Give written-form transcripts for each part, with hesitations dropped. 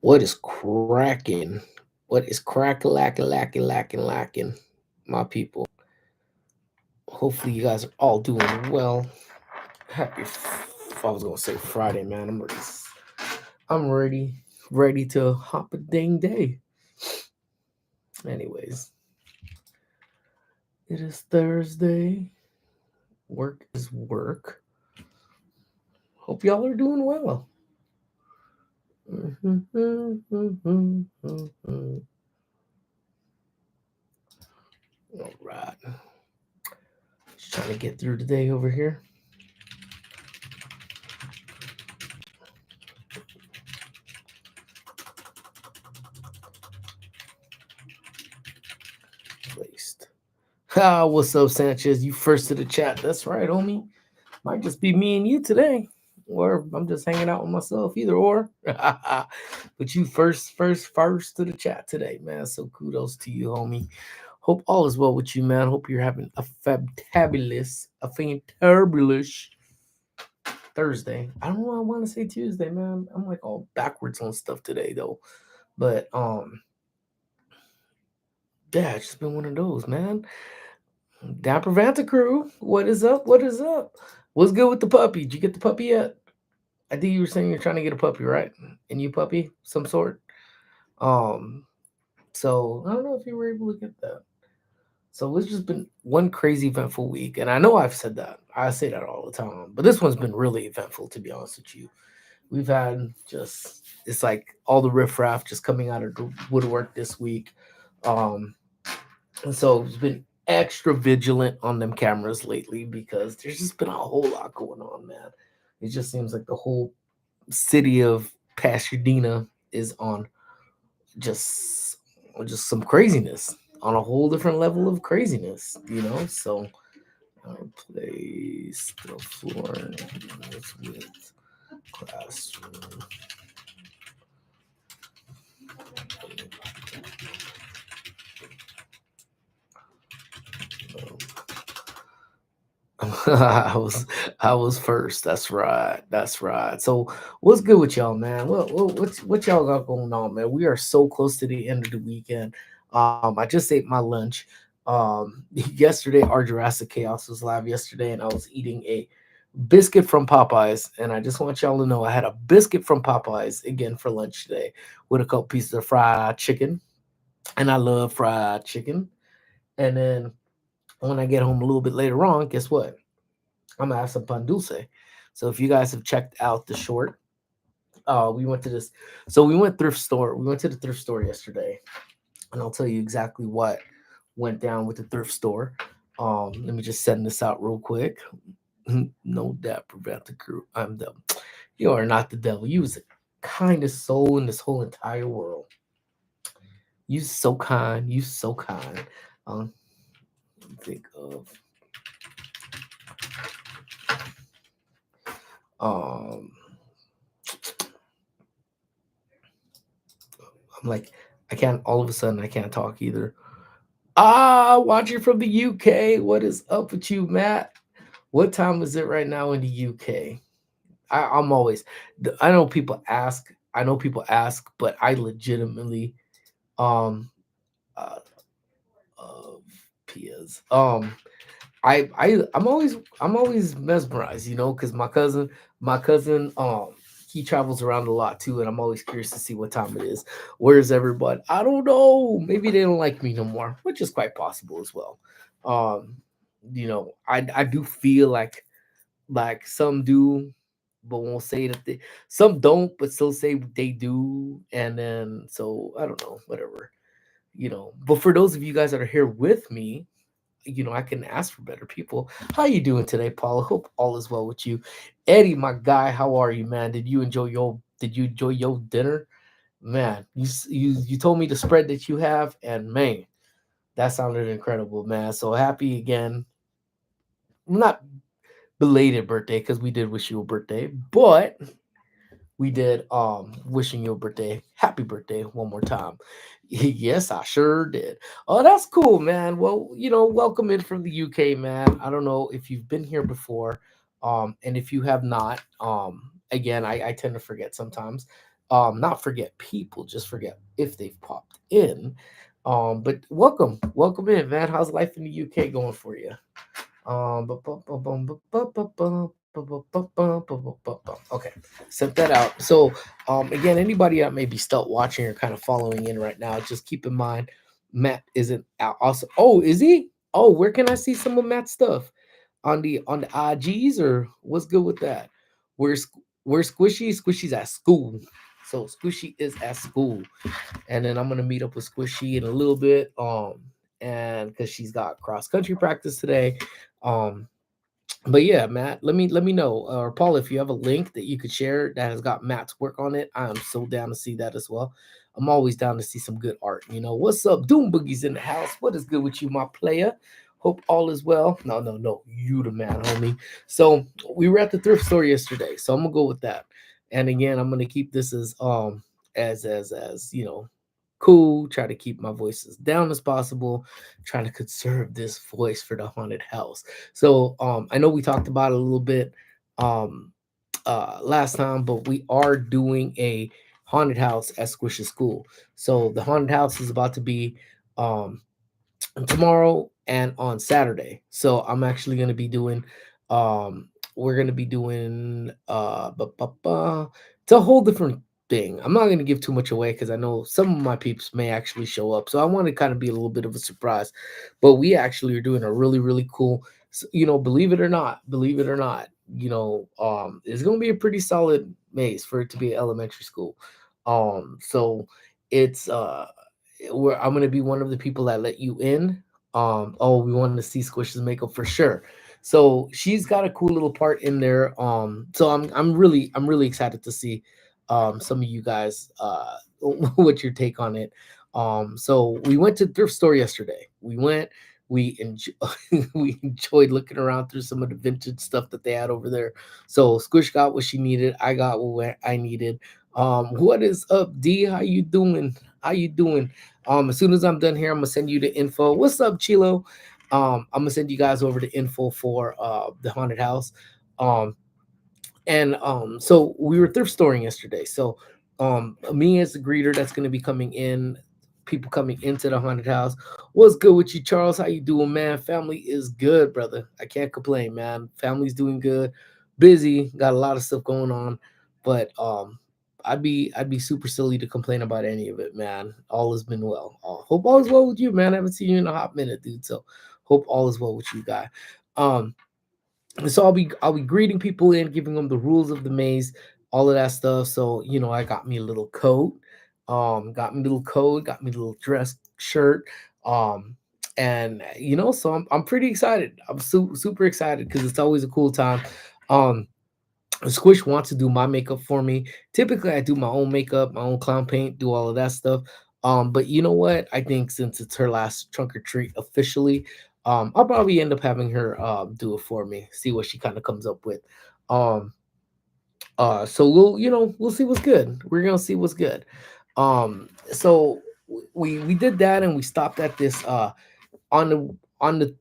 What is cracking? What is crack lacking, my people? Hopefully, you guys are all doing well. I was gonna say Friday, man. I'm ready to hop a dang day. Anyways, it is Thursday. Work is work. Hope y'all are doing well. All right. Just trying to get through the day over here. Placed. Ah, what's up, Sanchez? You first to the chat. That's right, homie. Might just be me and you today. Or I'm just hanging out with myself, either or. But you first to the chat today, man. So kudos to you, homie. Hope all is well with you, man. Hope you're having a fantabulous Thursday. I don't know. I want to say Tuesday, man. I'm like all backwards on stuff today, though. But yeah, it's just been one of those, man. Dapper Vanta crew, what is up? What is up? What's good with the puppy? Did you get the puppy yet? I think you were saying you're trying to get a puppy, right? A new puppy, some sort. Um, so I don't know if you were able to get that. So it's just been one crazy eventful week, and I know I've said that. I say that all the time, but this one's been really eventful, to be honest with you. We've had just it's like all the riffraff just coming out of the woodwork this week. Um, and so it's been extra vigilant on them cameras lately because there's just been a whole lot going on, man. It just seems like the whole city of Pasadena is on just just some craziness on a whole different level of craziness, you know. So I place the floor with classroom. I was I was first. That's right. That's right. So what's good with y'all, man? What y'all got going on, man? We are so close to the end of the weekend. I just ate my lunch. Yesterday our Jurassic Chaos was live yesterday, and I was eating a biscuit from Popeyes. And I just want y'all to know I had a biscuit from Popeyes again for lunch today with a couple pieces of fried chicken. And I love fried chicken. And then when I get home a little bit later on, guess what? I'm gonna have some pan dulce. So if you guys have checked out the short, we went to this. So we went thrift store. We went to the thrift store yesterday, and I'll tell you exactly what went down with the thrift store. Let me just send this out real quick. No doubt, prevent the crew. I'm the. You are not the devil. You was the kindest soul in this whole entire world. You so kind. You so kind. Let me think of um. I'm like, I can't. All of a sudden, I can't talk either. Ah, watching from the UK. What is up with you, Matt? What time is it right now in the UK? I'm always. I know people ask. I know people ask, but I legitimately um uh, uh Pias. I'm always mesmerized, because my cousin he travels around a lot too, and I'm always curious to see what time it is. Where's everybody? I don't know. Maybe they don't like me no more, which is quite possible as well. Um, I do feel like some do, but won't say that they some don't, but still say they do, and then so I don't know, whatever. But for those of you guys that are here with me, I can ask for better people. How you doing today, Paul? I hope all is well with you. Eddie, my guy, how are you, man? Did you enjoy your dinner? Man, you told me the spread that you have, and man, that sounded incredible, man. So happy again. Not belated birthday, because we did wish you a birthday, but we did wishing you a happy birthday one more time. Yes, I sure did. Oh, that's cool, man. Well, welcome in from the UK, man. I don't know if you've been here before, and if you have not, again, I tend to forget sometimes. Not forget people, just forget if they've popped in. But welcome in, man. How's life in the UK going for you? Okay, sent that out. So, again, anybody that may be still watching or kind of following in right now, just keep in mind, Matt isn't out. Also, oh, is he? Oh, where can I see some of Matt's stuff on the IGs or what's good with that? Where's where's Squishy? Squishy's at school, so Squishy is at school, and then I'm gonna meet up with Squishy in a little bit. And because she's got cross country practice today, um, but yeah, Matt, let me know, or Paul, if you have a link that you could share that has got Matt's work on it. I am so down to see that as well. I'm always down to see some good art. What's up? Doom Boogie's in the house. What is good with you, my player? Hope all is well. No, no, no. You the man, homie. So we were at the thrift store yesterday. So I'm gonna go with that. And again, I'm gonna keep this as cool. Try to keep my voice as down as possible. Trying to conserve this voice for the haunted house. So I know we talked about it a little bit um last time, but we are doing a haunted house at Squish's school. So the haunted house is about to be um tomorrow and on Saturday. So I'm actually going to be doing we're going to be doing it's a whole different thing. I'm not going to give too much away cuz I know some of my peeps may actually show up. So I want to kind of be a little bit of a surprise. But we actually are doing a really really cool believe it or not, it's going to be a pretty solid maze for it to be an elementary school. So it's where I'm gonna be one of the people that let you in. Oh, we wanted to see Squish's makeup for sure. So she's got a cool little part in there. So I'm really excited to see some of you guys what your take on it. So we went to thrift store yesterday. We enjoyed looking around through some of the vintage stuff that they had over there. So Squish got what she needed. I got what I needed. What is up, D? How you doing? How you doing? As soon as I'm done here, I'm gonna send you the info. What's up, Chilo? I'm gonna send you guys over the info for the haunted house. Um, and so we were thrift storing yesterday. So me as the greeter that's gonna be coming in, people coming into the haunted house. What's good with you, Charles? How you doing, man? Family is good, brother. I can't complain, man. Family's doing good. Busy, got a lot of stuff going on, but I'd be super silly to complain about any of it, man. All has been well. Hope all is well with you, man. I haven't seen you in a hot minute, dude. So hope all is well with you, guy. Um, and so I'll be greeting people in, giving them the rules of the maze, all of that stuff. So I got me a little coat, got me a little dress shirt, and so I'm pretty excited. I'm super excited because it's always a cool time. Um, Squish wants to do my makeup for me. Typically, I do my own makeup, my own clown paint, do all of that stuff. But you know what? I think since it's her last trunk or treat officially, I'll probably end up having her do it for me. See what she kind of comes up with. Um, so we'll see what's good. We're gonna see what's good. So we did that and we stopped at this on the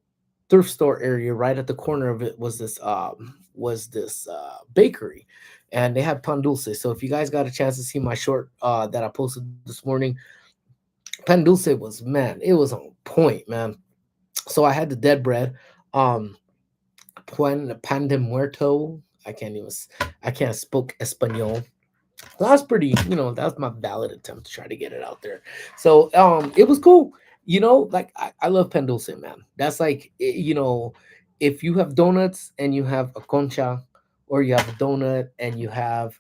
thrift store area. Right at the corner of it was this bakery, and they had pan dulce. So if you guys got a chance to see my short that I posted this morning, pan dulce was, man, it was on point, man. So I had the dead bread, um pan de muerto. I can't spoke espanol. That's pretty, that's my valid attempt to try to get it out there. So it was cool. Like I love pan dulce, man. That's like if you have donuts and you have a concha, or you have a donut and you have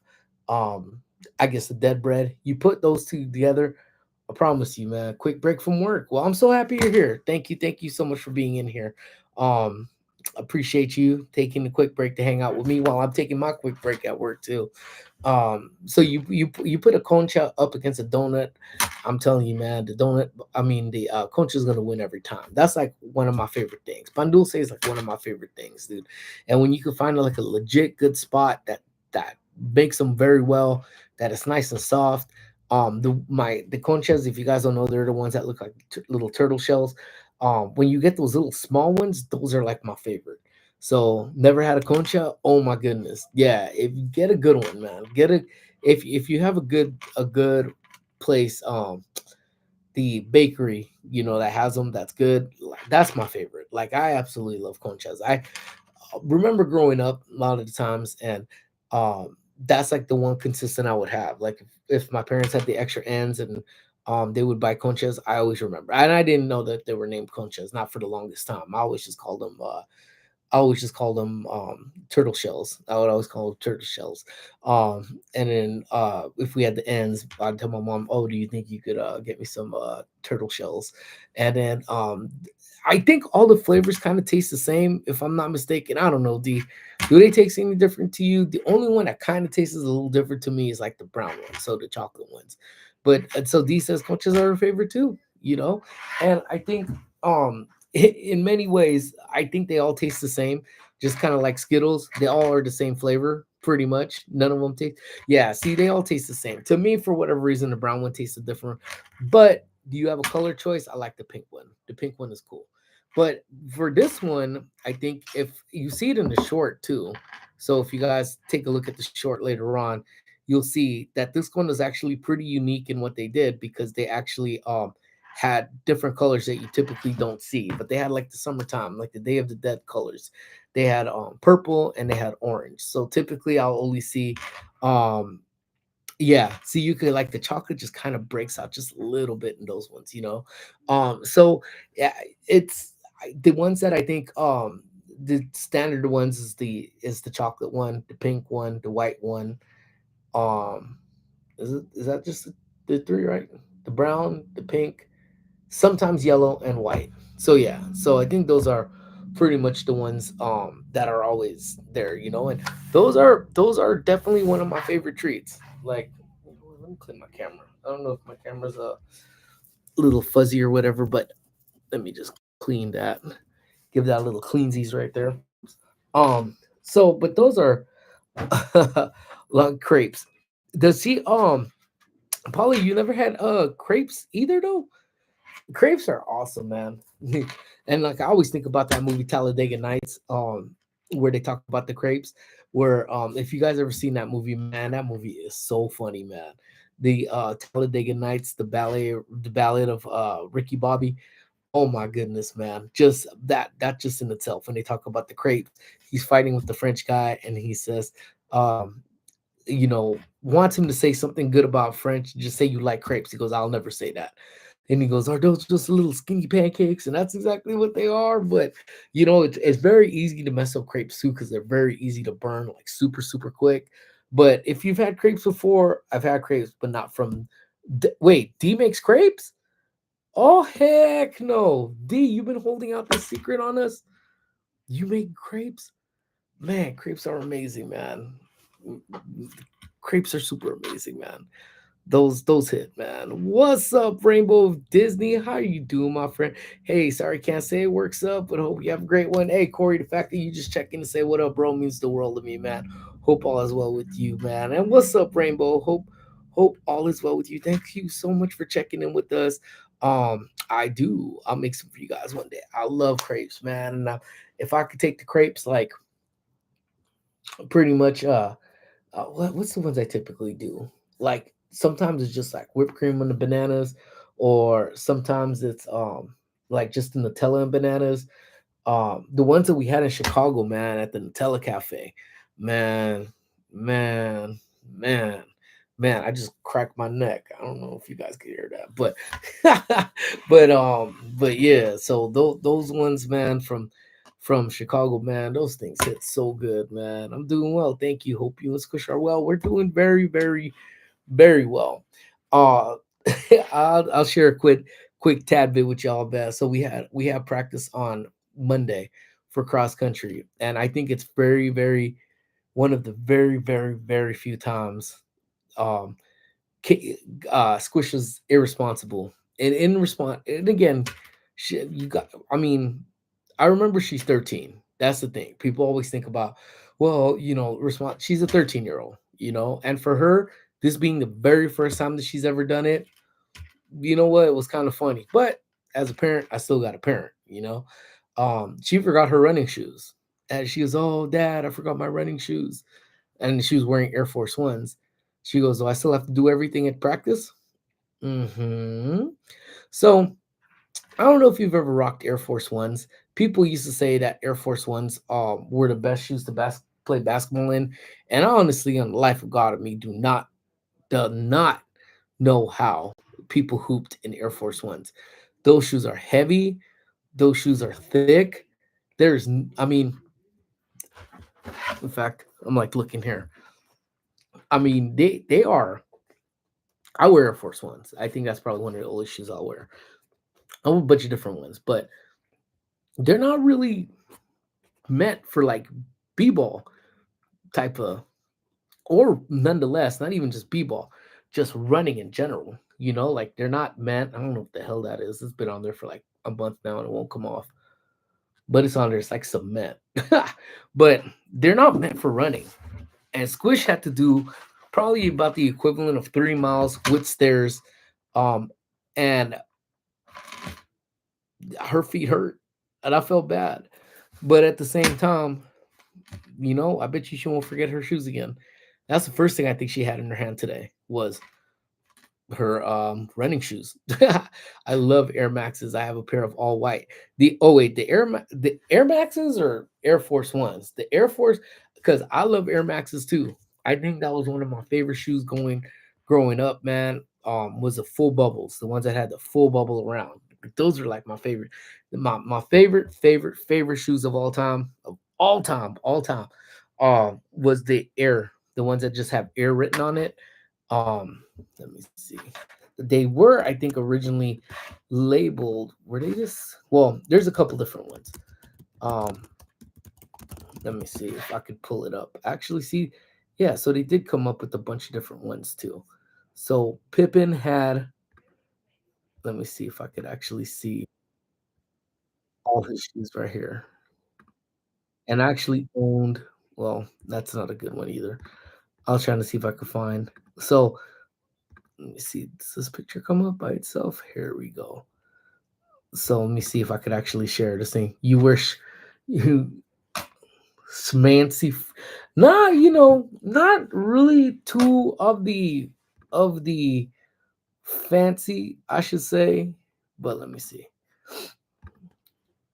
um I guess the dead bread, you put those two together. I promise you, man. Quick break from work. Well, I'm so happy you're here. Thank you so much for being in here. Um appreciate you taking a quick break to hang out with me while I'm taking my quick break at work too. So you put a concha up against a donut. I'm telling you, man, the concha is gonna win every time. That's like one of my favorite things. Pan dulce is like one of my favorite things, dude. And when you can find like a legit good spot that makes them very well, that is nice and soft. The conchas, if you guys don't know, they're the ones that look like little turtle shells. When you get those little small ones, those are like my favorite. So never had a concha. Oh my goodness. Yeah, if you get a good one, man. if you have a good place, the bakery, that has them, that's good. Like, that's my favorite. Like, I absolutely love conchas. I remember growing up a lot of the times, and that's like the one consistent I would have. Like, if my parents had the extra ends and they would buy conchas, I always remember. And I didn't know that they were named conchas, not for the longest time. I always just called them turtle shells. I would always call them turtle shells. And then if we had the ends, I'd tell my mom, "Oh, do you think you could get me some turtle shells?" And then I think all the flavors kind of taste the same, if I'm not mistaken. I don't know. Do they taste any different to you? The only one that kind of tastes a little different to me is like the brown ones, so the chocolate ones. But so Dee says conchas are her favorite too. And I think in many ways, I think they all taste the same, just kind of like Skittles. They all are the same flavor, pretty much. None of them taste. Yeah, see, they all taste the same. To me, for whatever reason, the brown one tastes different. But do you have a color choice? I like the pink one. The pink one is cool. But for this one, I think if you see it in the short too. So if you guys take a look at the short later on, you'll see that this one is actually pretty unique in what they did, because they actually had different colors that you typically don't see. But they had like the summertime, like the Day of the Dead colors. They had purple and they had orange. So typically I'll only see um yeah, see, you could like the chocolate just kind of breaks out just a little bit in those ones. So yeah, it's the ones that I think the standard ones is the chocolate one, the pink one, the white one. Um is that just the three, right? The brown, the pink, sometimes yellow and white. So yeah, so I think those are pretty much the ones that are always there. And those are definitely one of my favorite treats. Like, let me clean my camera. I don't know if my camera's a little fuzzy or whatever, but let me just clean that. Give that a little cleansies right there. So but those are like crepes. Does he Polly, you never had crepes either though? Crepes are awesome, man. And like I always think about that movie Talladega Nights, where they talk about the crepes. Where if you guys ever seen that movie, man, that movie is so funny, man. The Talladega Nights, the ballad of Ricky Bobby. Oh my goodness, man. Just that just in itself. When they talk about the crepes, he's fighting with the French guy, and he says, um, wants him to say something good about French, just say you like crepes. He goes, I'll never say that. And he goes, are those just little skinny pancakes? And that's exactly what they are. But it's very easy to mess up crepes too, because they're very easy to burn like super, super quick. But if you've had crepes before, I've had crepes, but not from wait, D makes crepes? Oh heck no. D, you've been holding out this secret on us. You make crepes? Man, crepes are amazing, man. Crepes are super amazing, man. Those hit, man. What's up, Rainbow of Disney? How you doing, my friend? Hey, sorry, can't say it works up, but hope you have a great one. Hey, Corey, the fact that you just check in to say what up, bro, means the world to me, man. Hope all is well with you, man. And what's up, Rainbow? Hope all is well with you. Thank you so much for checking in with us. I do. I'll make some for you guys one day. I love crepes, man. And if I could take the crepes, like pretty much, what's the ones I typically do? Like sometimes it's just like whipped cream on the bananas, or sometimes it's like just the Nutella and bananas. The ones that we had in Chicago, man, at the Nutella Cafe, man, man, man, man, I just cracked my neck. I don't know if you guys could hear that, but but yeah. So those ones, man, from Chicago, man, those things hit so good, man. I'm doing well, thank you. Hope you and Squish are well. We're doing very, very, very well. Uh, I'll share a quick tad bit with y'all, man. So we had practice on Monday for cross country, and I think it's very, very one of the very, very, very few times um Squish was irresponsible. And in response, and again, you got. I mean, I remember she's 13. That's the thing. People always think about, well, response. She's a 13-year-old, and for her, this being the very first time that she's ever done it, you know what? It was kind of funny. But as a parent, I still got a parent. She forgot her running shoes, and she was, oh, Dad, I forgot my running shoes, and she was wearing Air Force Ones. She goes, "Do I still have to do everything at practice?" Mm-hmm. So I don't know if you've ever rocked Air Force Ones. People used to say that Air Force Ones were the best shoes to play basketball in, and I honestly, on the life of God of me, do not know how people hooped in Air Force Ones. Those shoes are heavy. Those shoes are thick. I mean, in fact, I'm like looking here. I mean, they are. I wear Air Force Ones. I think that's probably one of the oldest shoes I'll wear. I have a bunch of different ones, but they're not really meant for like b-ball type of, or nonetheless, not even just b-ball, just running in general. Like they're not meant. I don't know what the hell that is. It's been on there for like a month now and it won't come off. But it's on there. It's like cement. But they're not meant for running. And Squish had to do probably about the equivalent of 3 miles with stairs. Um, and her feet hurt. And I felt bad. But at the same time, I bet you she won't forget her shoes again. That's the first thing I think she had in her hand today was her running shoes. I love Air Maxes. I have a pair of all white. The Air Maxes or Air Force Ones? The Air Force, because I love Air Maxes too. I think that was one of my favorite shoes growing up, man. Was the full bubbles, the ones that had the full bubble around. Those are like my favorite. My favorite shoes of all time. Was the ones that just have air written on it. Let me see. They were, I think, originally labeled. Were they just? Well, there's a couple different ones. Um, Let me see if I could pull it up. Actually, see, yeah. So they did come up with a bunch of different ones too. So Pippin had. Let me see if I could actually see all his shoes right here. And I actually owned. Well, that's not a good one either. I was trying to see if I could find. So let me see. Does this picture come up by itself? Here we go. So let me see if I could actually share this thing. You wish you smancy. Nah, not really too of the fancy, I should say. But let me see.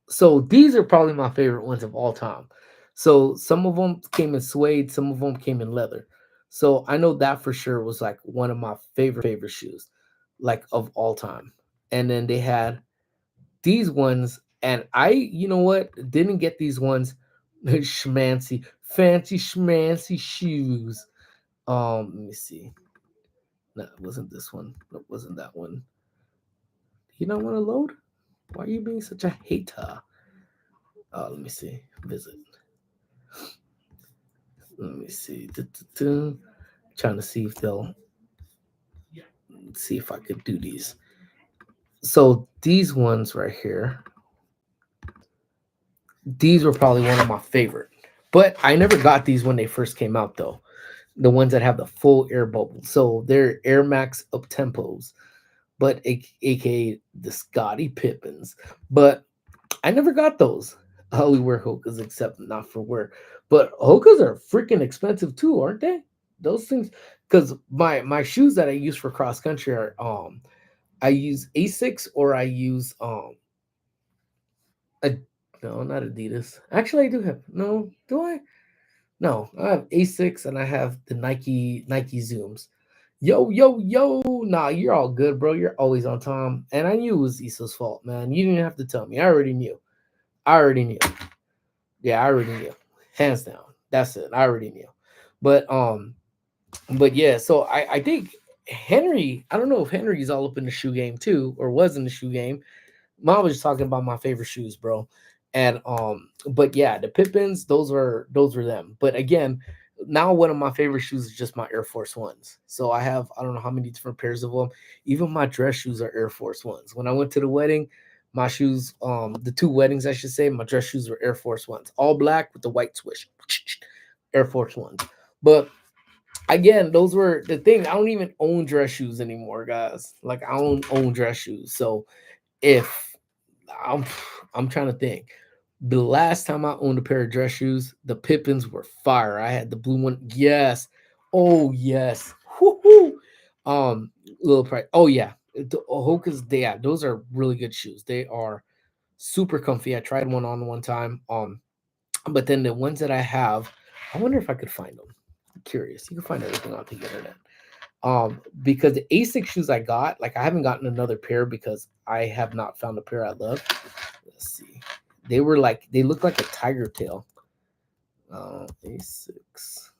So these are probably my favorite ones of all time. So some of them came in suede, some of them came in leather. So I know that for sure was like one of my favorite shoes, like of all time. And then they had these ones, and I, you know what, didn't get these ones. Schmancy, fancy schmancy shoes. Let me see. No, it wasn't this one. It wasn't that one. You don't want to load? Why are you being such a hater? Let me see. Visit. Let me see. Trying to see if they'll see if I could do these. So these ones right here, these were probably one of my favorite. But I never got these when they first came out though. The ones that have the full air bubble. So they're Air Max up tempos, but aka the Scotty Pippins. But I never got those. I only wear Hokas except not for wear. But Hokas are freaking expensive too, aren't they? Those things, because my shoes that I use for cross country are I use Asics or I use a, no, not Adidas. Actually, I do have, no, do I? No, I have Asics and I have the Nike Zooms. Yo, yo, yo. Nah, you're all good, bro. You're always on time. And I knew it was Issa's fault, man. You didn't have to tell me. I already knew. I already knew. Yeah, I already knew. Hands down. That's it. I already knew. But yeah, so I think Henry, I don't know if Henry's all up in the shoe game too, or was in the shoe game. Mom was just talking about my favorite shoes, bro. And but yeah, the Pippins, those were them. But again, now one of my favorite shoes is just my Air Force Ones. So I have, I don't know how many different pairs of them. Even my dress shoes are Air Force Ones. When I went to the wedding, my shoes, the two weddings I should say, my dress shoes were Air Force Ones, all black with the white swish. Air Force Ones. But again, those were the thing. I don't even own dress shoes anymore, guys. Like I don't own dress shoes. So if I'm I'm trying to think. The last time I owned a pair of dress shoes, the Pippins were fire. I had the blue one. Yes. Oh yes. Whoo. Um, little price. Oh yeah, the Hoka's. Yeah, those are really good shoes. They are super comfy. I tried one on one time. But then the ones that I have, I wonder if I could find them. I'm curious. You can find everything on the internet. Because the ASIC shoes I got, like I haven't gotten another pair because I have not found a pair I love. Let's see. They were like they look like a tiger tail. A6.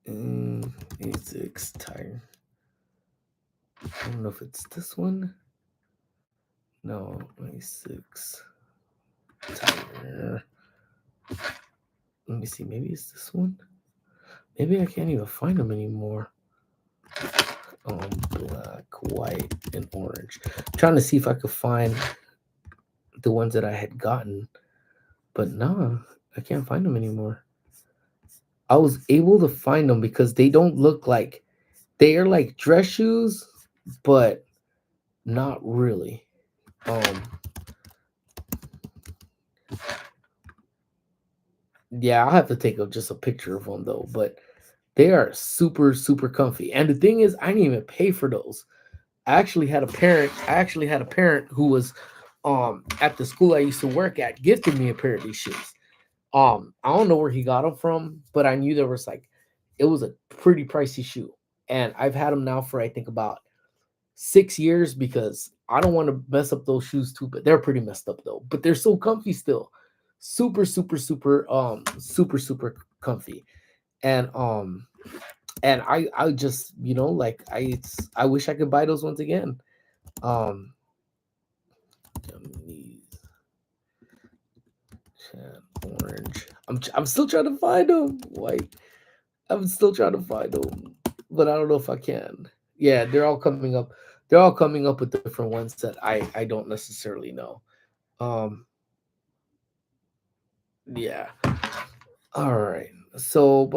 A6 tiger. I don't know if it's this one. No, A6 tiger. Let me see. Maybe it's this one. Maybe I can't even find them anymore. Black, white, and orange. I'm trying to see if I could find the ones that I had gotten, but nah, I can't find them anymore. I was able to find them because they don't look like they are like dress shoes, but not really. Um, yeah, I'll have to take just a picture of them though, but they are super super comfy. And the thing is, I didn't even pay for those. I actually had a parent who was at the school I used to work at gifted me a pair of these shoes. I don't know where he got them from, but I knew there was like it was a pretty pricey shoe. And I've had them now for I think about 6 years because I don't want to mess up those shoes too, but they're pretty messed up though. But they're so comfy still. Super, super, super, super, super comfy. And I just, like I wish I could buy those ones again. Um orange. I'm still trying to find them. White. I'm still trying to find them, but I don't know if I can. Yeah, they're all coming up. They're all coming up with different ones that I don't necessarily know. Um, yeah. All right. So,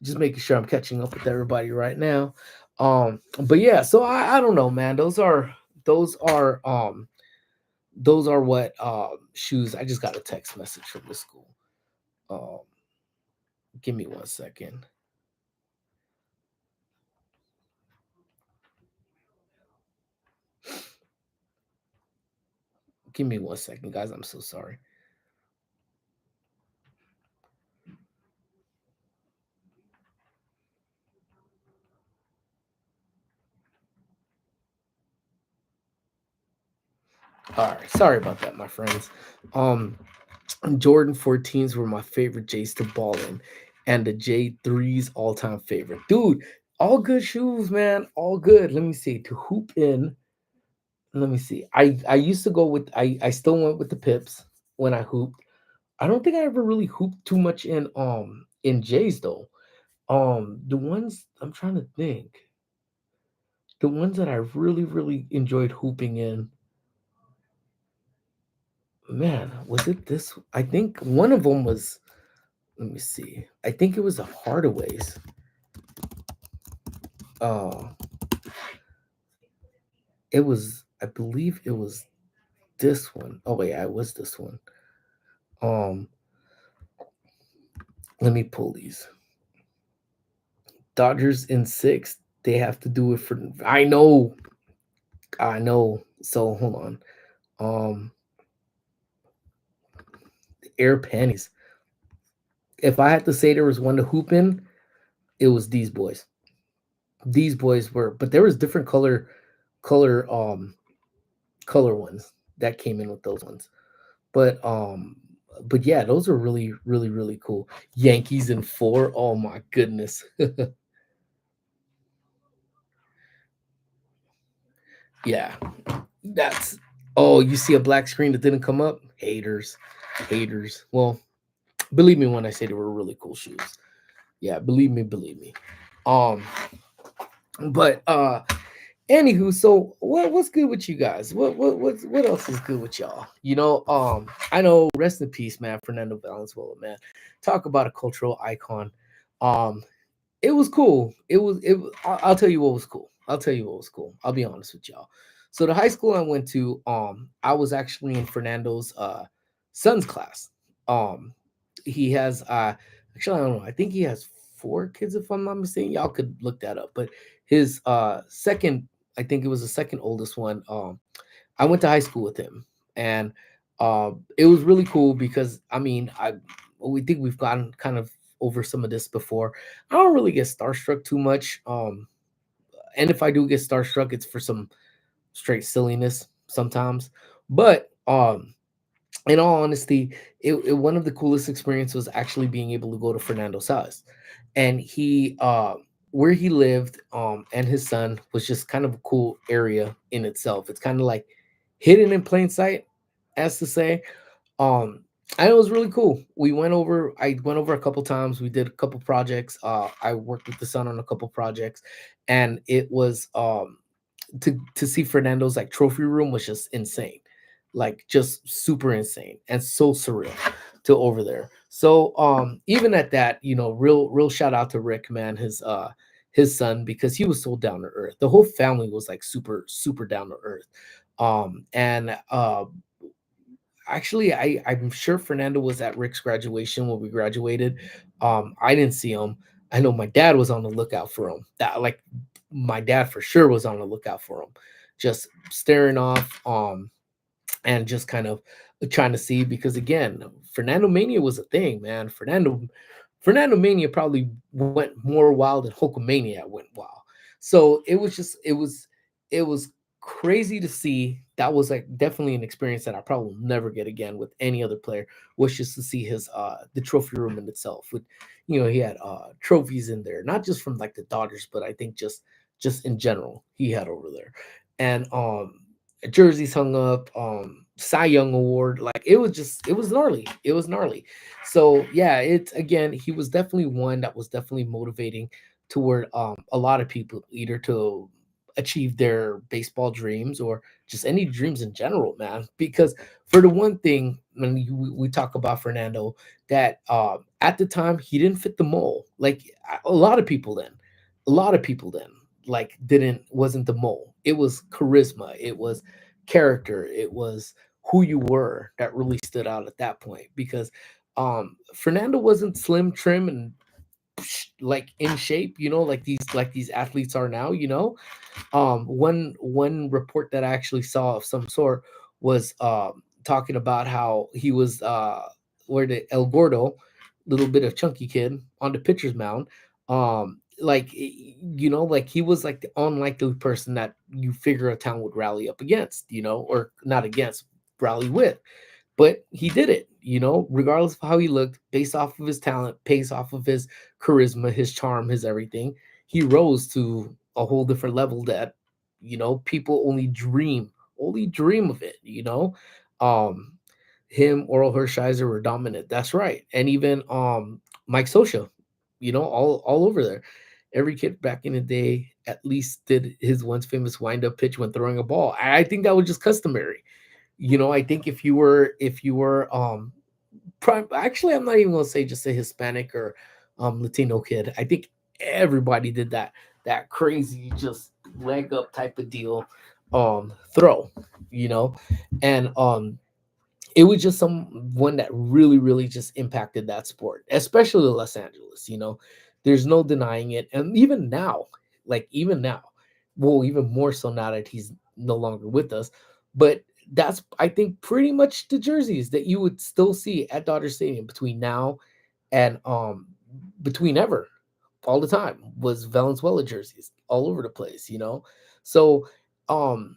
just making sure I'm catching up with everybody right now. But yeah. So I don't know, man. Those are what shoes. I just got a text message from the school. Um, give me 1 second. Give me 1 second, guys. I'm so sorry. All right, sorry about that, my friends. Um, Jordan 14s were my favorite J's to ball in, and the J3s all time favorite. Dude, all good shoes, man. All good. Let me see. To hoop in, let me see. I used to go with I still went with the Pips when I hooped. I don't think I ever really hooped too much in J's though. The ones I'm trying to think. The ones that I really really enjoyed hooping in. Man, was it this? I think one of them was. Let me see. I think it was the Hardaways. Uh, it was. I believe it was this one. Oh wait, I was this one. Um, let me pull these. Dodgers in six. They have to do it for. I know. I know. So hold on. Um, Air panties. If I had to say there was one to hoop in, it was these boys. These boys were, but there was different color, color ones that came in with those ones. But but yeah, those are really, really, really cool. Yankees in four. Oh my goodness. Yeah. That's oh, you see a black screen that didn't come up? Haters. Haters. Well, believe me when I say they were really cool shoes. Yeah, believe me, believe me. Um, but anywho, so what's good with you guys? What else is good with y'all? I know rest in peace, man, Fernando Valenzuela, man. Talk about a cultural icon. Um, it was cool. I'll tell you what was cool. I'll tell you what was cool. I'll be honest with y'all. So the high school I went to, I was actually in Fernando's son's class. Um, He has actually I don't know. I think he has four kids if I'm not mistaken. Y'all could look that up. But his second, I think it was the second oldest one. I went to high school with him, and it was really cool because I mean, we think we've gotten kind of over some of this before. I don't really get starstruck too much, and if I do get starstruck, it's for some straight silliness sometimes. But in all honesty, one of the coolest experiences was actually being able to go to Fernando's house, and he where he lived and his son was just kind of a cool area in itself. It's kind of like hidden in plain sight, as to say. Um, and it was really cool. I went over a couple times. We did a couple projects. I worked with the son on a couple projects, and it was to see Fernando's like trophy room was just insane, like just super insane and so surreal to over there. So even at that, real shout out to Rick, man, his son, because he was so down to earth. The whole family was like super super down to earth. And Actually, I'm sure Fernando was at Rick's graduation when we graduated. I didn't see him. I know my dad was on the lookout for him. That like my dad for sure was on the lookout for him, just staring off, and just kind of trying to see because again, Fernando Mania was a thing, man. Fernando Mania probably went more wild than Hulkamania went wild. So it was crazy to see. That was like definitely an experience that I probably will never get again with any other player. Was just to see his the trophy room in itself. With he had trophies in there, not just from like the Dodgers, but I think just in general he had over there, and jerseys hung up, Cy Young award. Like it was gnarly. It was gnarly. So yeah, it's again, he was definitely one that was definitely motivating toward a lot of people either to achieve their baseball dreams or just any dreams in general, man. Because for the one thing, we talk about Fernando, that at the time he didn't fit the mold. Like a lot of people then, a lot of people then like didn't wasn't the mold. It was charisma. It was character. It was who you were that really stood out at that point because Fernando wasn't slim, trim, and like in shape, like these athletes are now, one report that I actually saw of some sort was talking about how he was where the El Gordo, little bit of chunky kid on the pitcher's mound, like like he was like the unlikely person that you figure a town would rally up against, or not against, rally with. But he did it, regardless of how he looked, based off of his talent, based off of his charisma, his charm, his everything. He rose to a whole different level that, people only dream of it. Um, Him, Oral Hershiser were dominant. That's right. And even Mike Sosha, all over there. Every kid back in the day at least did his once famous wind up pitch when throwing a ball. I think that was just customary. I think if you were actually, I'm not even gonna say just a Hispanic or Latino kid. I think everybody did that crazy just leg up type of deal throw, you know, and it was just someone that really really just impacted that sport, especially Los Angeles. There's no denying it, and even now, like even now, well, even more so now that he's no longer with us. But that's, I think, pretty much the jerseys that you would still see at Dodger Stadium between now and between ever, all the time, was Valenzuela jerseys all over the place. So um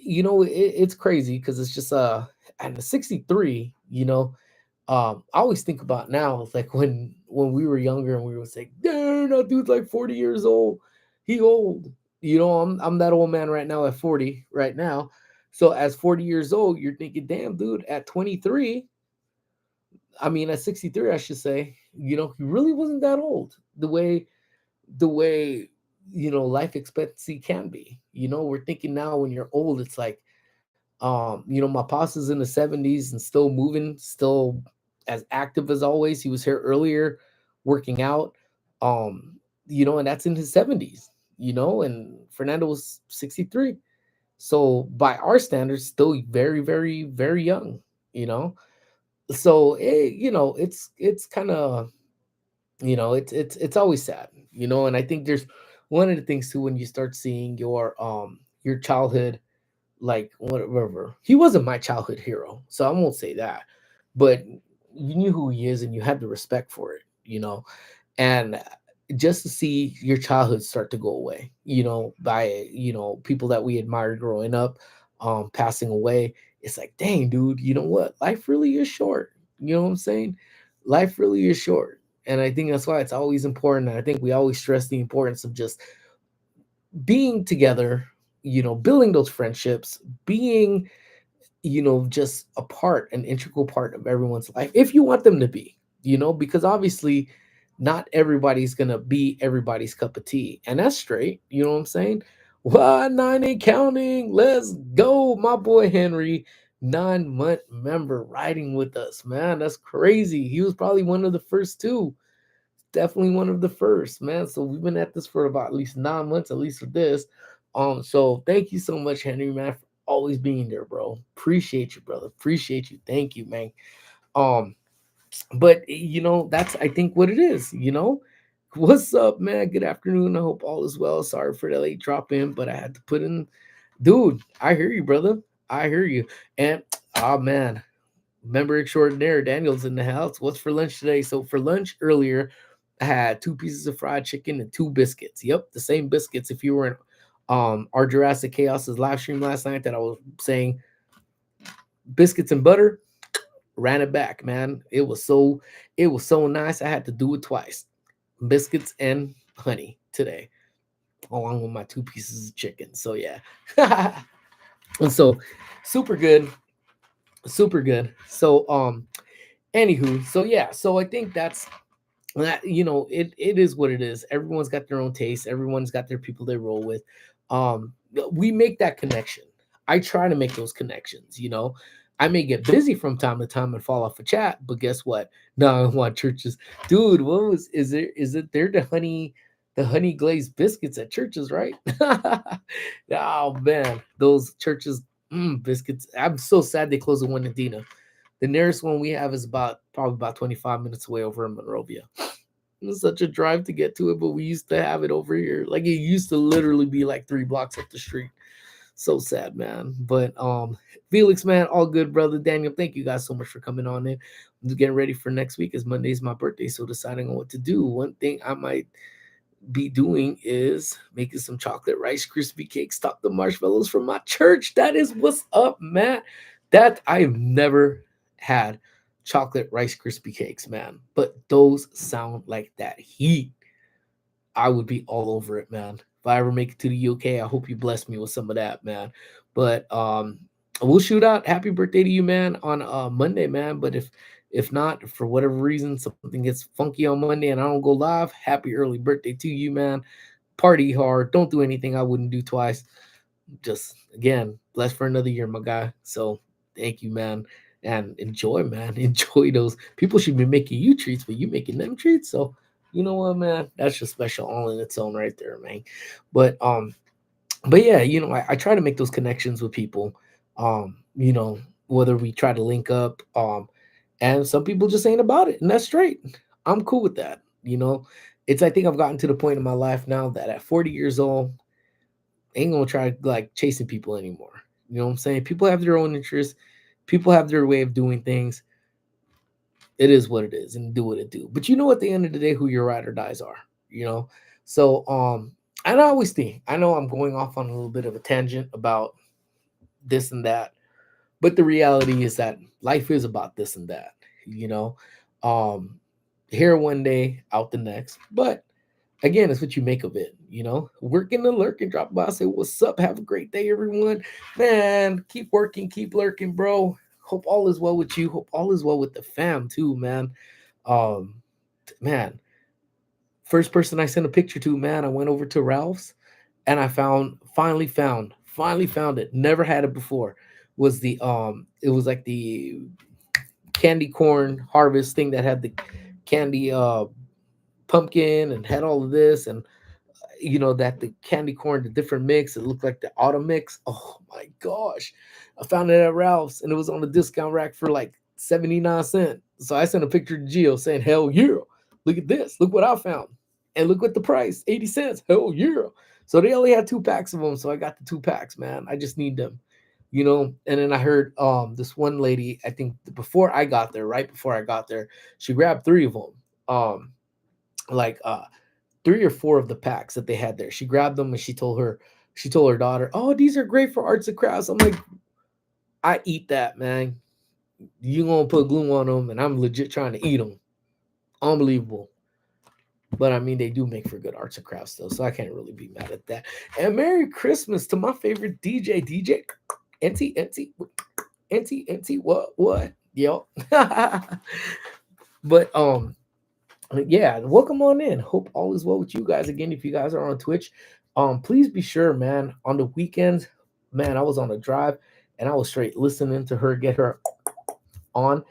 it's crazy because it's just and the 63, I always think about now, it's like when we were younger and we would say, damn, that dude's like 40 years old, he old. I'm that old man right now at 40 right now. So as 40 years old, you're thinking, damn, dude, at 23, I mean at 63 I should say, he really wasn't that old, the way life expectancy can be. We're thinking now when you're old, it's like, my pops is in the 70s and still moving, still as active as always. He was here earlier working out. And that's in his 70s, and Fernando was 63. So by our standards, still very, very, very young, you know. So it's kind of, it's always sad, and I think there's one of the things too, when you start seeing your childhood, like whatever. He wasn't my childhood hero, so I won't say that, but you knew who he is and you had the respect for it, and just to see your childhood start to go away, by people that we admired growing up, passing away. It's like, dang, dude, you know what, life really is short. You know what I'm saying? Life really is short, and I think that's why it's always important, and I think we always stress the importance of just being together, building those friendships, being, just a part, an integral part of everyone's life, if you want them to be, because obviously not everybody's gonna be everybody's cup of tea, and that's straight. You know what I'm saying? Well, nine ain't counting. Let's go, my boy Henry, 9-month member, riding with us, man. That's crazy. He was probably one of the first two. Definitely one of the first, man. So we've been at this for about at least 9 months, at least with this. So thank you so much, Henry, man, for always being there, bro. Appreciate you, brother. Appreciate you. Thank you, man. Um, but that's, I think, what it is. What's up, man? Good afternoon. I hope all is well. Sorry for the late drop in, but I had to put in, dude. I hear you, brother. I hear you. And oh man, member extraordinaire Daniel's in the house. What's for lunch today? So for lunch earlier, I had 2 pieces of fried chicken and 2 biscuits. Yep, the same biscuits. If you were in our Jurassic Chaos's live stream last night, that I was saying biscuits and butter, ran it back, man. It was so nice. I had to do it twice. Biscuits and honey today, along with my 2 pieces of chicken. So yeah. And so super good, super good. So anywho, so yeah, so I think that it is what it is. Everyone's got their own taste, everyone's got their people they roll with. We make that connection. I try to make those connections. I may get busy from time to time and fall off a chat, but guess what? No, I want churches. Dude, what was is it there, the honey glazed biscuits at churches, right? Oh man, those churches, biscuits. I'm so sad they closed the one in Dina. The nearest one we have is probably about 25 minutes away over in Monrovia. It's such a drive to get to it, but we used to have it over here. Like, it used to literally be like 3 blocks up the street. So sad, man. But Felix, man, all good, brother. Daniel, thank you guys so much for coming on in. I'm just getting ready for next week, as Monday's my birthday, so deciding on what to do. One thing I might be doing is making some chocolate rice crispy cakes, top the marshmallows from my church. That is what's up, Matt. That I've never had chocolate rice crispy cakes, man. But those sound like that heat. I would be all over it, man. If I ever make it to the UK, I hope you bless me with some of that, man. But we'll shoot out. Happy birthday to you, man, on Monday, man. But if not, for whatever reason, something gets funky on Monday and I don't go live, happy early birthday to you, man. Party hard. Don't do anything I wouldn't do twice. Just again, blessed for another year, my guy. So thank you, man. And enjoy, man. Enjoy those. People should be making you treats, but you making them treats. So you know what, man? That's just special all in its own right there, man. But but yeah, I try to make those connections with people. Whether we try to link up, and some people just ain't about it, and that's straight. I'm cool with that. It's, I think I've gotten to the point in my life now that at 40 years old, I ain't gonna try like chasing people anymore. You know what I'm saying? People have their own interests, people have their way of doing things. It is what it is, and do what it do. But at the end of the day, who your ride or dies are. You know, so and I always think, I know I'm going off on a little bit of a tangent about this and that, but the reality is that life is about this and that. You know, um, here one day, out the next. But again, it's what you make of it. Working the lurk and drop by, say what's up. Have a great day, everyone. Man, keep working, keep lurking, bro. Hope all is well with you. Hope all is well with the fam too, man. Um, man, first person I sent a picture to, man, I went over to Ralph's and I finally found it. Never had it before. Was the it was like the candy corn harvest thing that had the candy pumpkin and had all of this, and that the candy corn, the different mix, it looked like the autumn mix. Oh my gosh, I found it at Ralph's and it was on the discount rack for like 79 cents. So I sent a picture to Geo saying, hell yeah, look at this. Look what I found. And look what the price, 80 cents. Hell yeah. So they only had 2 packs of them. So I got the 2 packs, man. I just need them, And then I heard this one lady, I think before I got there, right before I got there, she grabbed 3 of them. Like 3 or 4 of the packs that they had there. She grabbed them and she told her daughter, "Oh, these are great for arts and crafts." I'm like, I eat that, man. You gonna put glue on them, and I'm legit trying to eat them. Unbelievable. But I mean, they do make for good arts and crafts, though, so I can't really be mad at that. And Merry Christmas to my favorite DJ, NT, what, yo. But yeah, welcome on in. Hope all is well with you guys. Again, if you guys are on Twitch, please be sure, man. On the weekends, man, I was on a drive and I was straight listening to her get her on,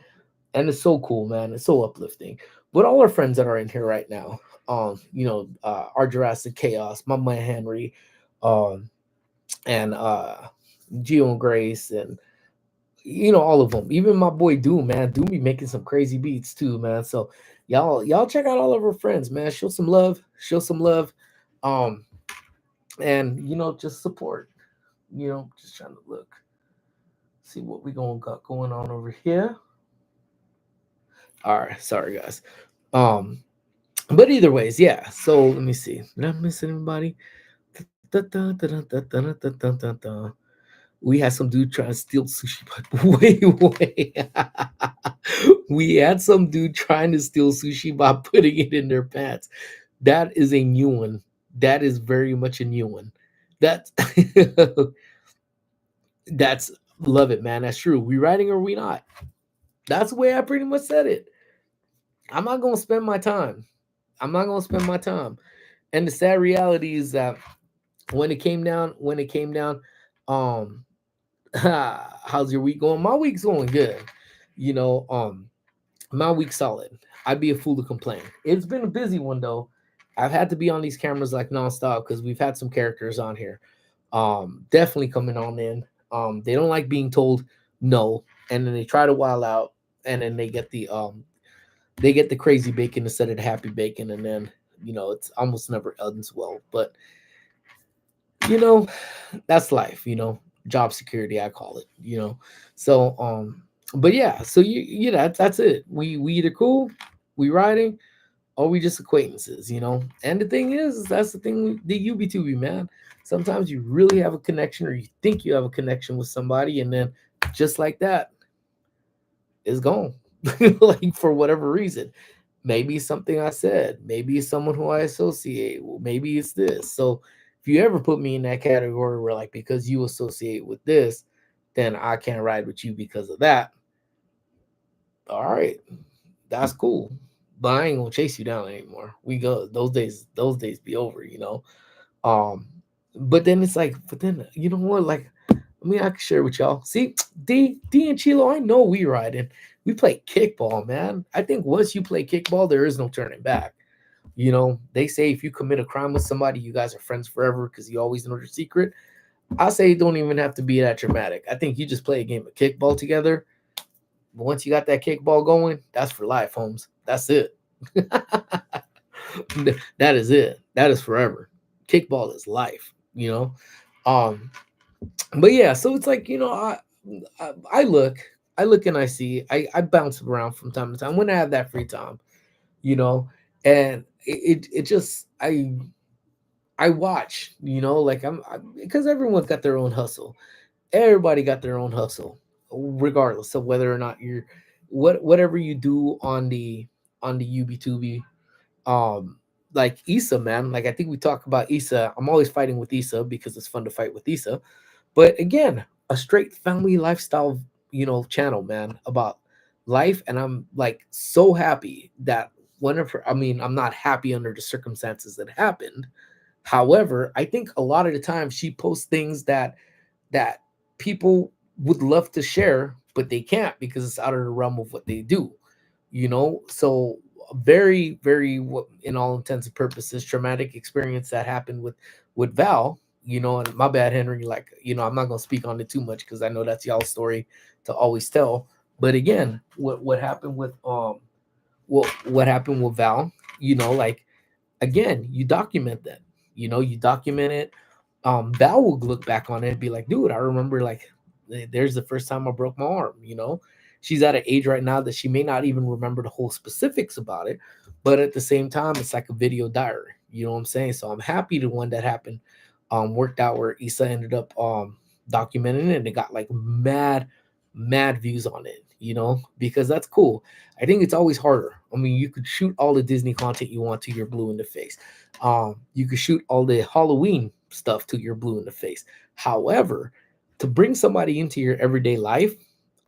and it's so cool, man. It's so uplifting. But all our friends that are in here right now, our Jurassic Chaos, my man Henry, um, and Geo and Grace, and all of them. Even my boy Doom, man. Doom be making some crazy beats too, man. So y'all check out all of our friends, man. Show some love. Show some love. Um, and just support. Just trying to look. See what we got going on over here. All right, sorry guys. Um, but either ways, yeah. So let me see. Did I miss anybody? We had some dude trying to steal sushi, but wait. We had some dude trying to steal sushi by putting it in their pants. That is a new one. That is very much a new one. That's that's love it, man. That's true. We riding or we not? That's the way I pretty much said it. I'm not gonna spend my time. I'm not gonna spend my time. And the sad reality is that when it came down, um, how's your week going? My week's going good. You know, um, my week's solid. I'd be a fool to complain. It's been a busy one though. I've had to be on these cameras like nonstop because we've had some characters on here. Definitely coming on in. They don't like being told no, and then they try to wild out, and then they get the crazy bacon instead of the happy bacon, and then it's almost never ends well. But you know, that's life. Job security, I call it. So but yeah, so that's it. We either cool, we riding, or we just acquaintances. And the thing is that's the thing, the UB2B, man. Sometimes you really have a connection, or you think you have a connection with somebody, and then just like that, it's gone. Like for whatever reason. Maybe it's something I said, maybe it's someone who I associate, maybe it's this. So if you ever put me in that category where, like, because you associate with this, then I can't ride with you because of that, all right, that's cool. But I ain't gonna chase you down anymore. We go, those days be over. Um, but then it's like, but then you know what? Like, I can share with y'all. See, D and Chilo, I know we riding. We play kickball, man. I think once you play kickball, there is no turning back. They say if you commit a crime with somebody, you guys are friends forever because you always know their secret. I say it don't even have to be that dramatic. I think you just play a game of kickball together. But once you got that kickball going, that's for life, Holmes. That's it. That is it. That is forever. Kickball is life. Um, but yeah, so it's like I look and I see, I bounce around from time to time when I have that free time, you know, and it just I watch, like because everyone's got their own hustle. Everybody got their own hustle, regardless of whether or not whatever you do on the UB2B. Like Issa, man, like I think we talk about Issa. I'm always fighting with Issa because it's fun to fight with Issa. But again, a straight family lifestyle, channel, man, about life. And I'm like so happy that whenever, I mean, I'm not happy under the circumstances that happened. However, I think a lot of the time she posts things that people would love to share, but they can't because it's out of the realm of what they do. So very, very, in all intents and purposes, traumatic experience that happened with Val. And my bad, Henry. Like, I'm not gonna speak on it too much because I know that's y'all's story to always tell. But again, what happened with what happened with Val, like, again, you document that. You document it. Val will look back on it and be like, dude, I remember, like, there's the first time I broke my arm. She's at an age right now that she may not even remember the whole specifics about it, but at the same time, it's like a video diary. You know what I'm saying? So I'm happy the one that happened worked out, where Issa ended up documenting it, and it got like mad views on it, because that's cool. I think it's always harder. I mean, you could shoot all the Disney content you want to your blue in the face. You could shoot all the Halloween stuff to your blue in the face. However, to bring somebody into your everyday life,